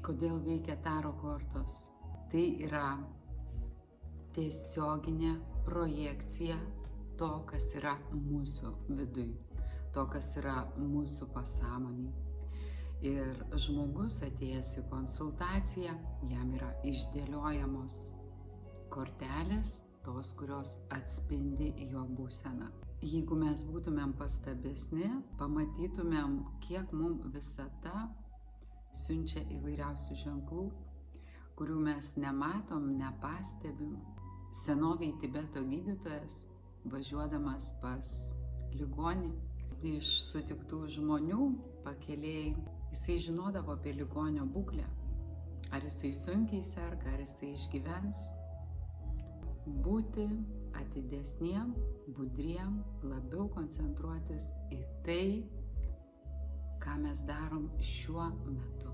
Kodėl veikia taro kortos? Tai yra tiesioginė projekcija to, kas yra mūsų viduj, to, kas yra mūsų pasąmoniai. Ir žmogus atėjęs į konsultaciją, jam yra išdėliojamos kortelės, tos, kurios atspindi jo būseną. Jeigu mes būtumėm pastabesni, pamatytumėm, kiek mums visata siunčia įvairiausių ženklų, kurių mes nematom, nepastebim. Senoviai Tibeto gydytojas, važiuodamas pas ligonį, iš sutiktų žmonių pakelėjai, jisai žinodavo apie ligonio būklę. Ar jisai sunkiai serga, ar jisai išgyvens. Būti atidesniem, budriem, labiau koncentruotis į tai, ką mes darom šiuo metu.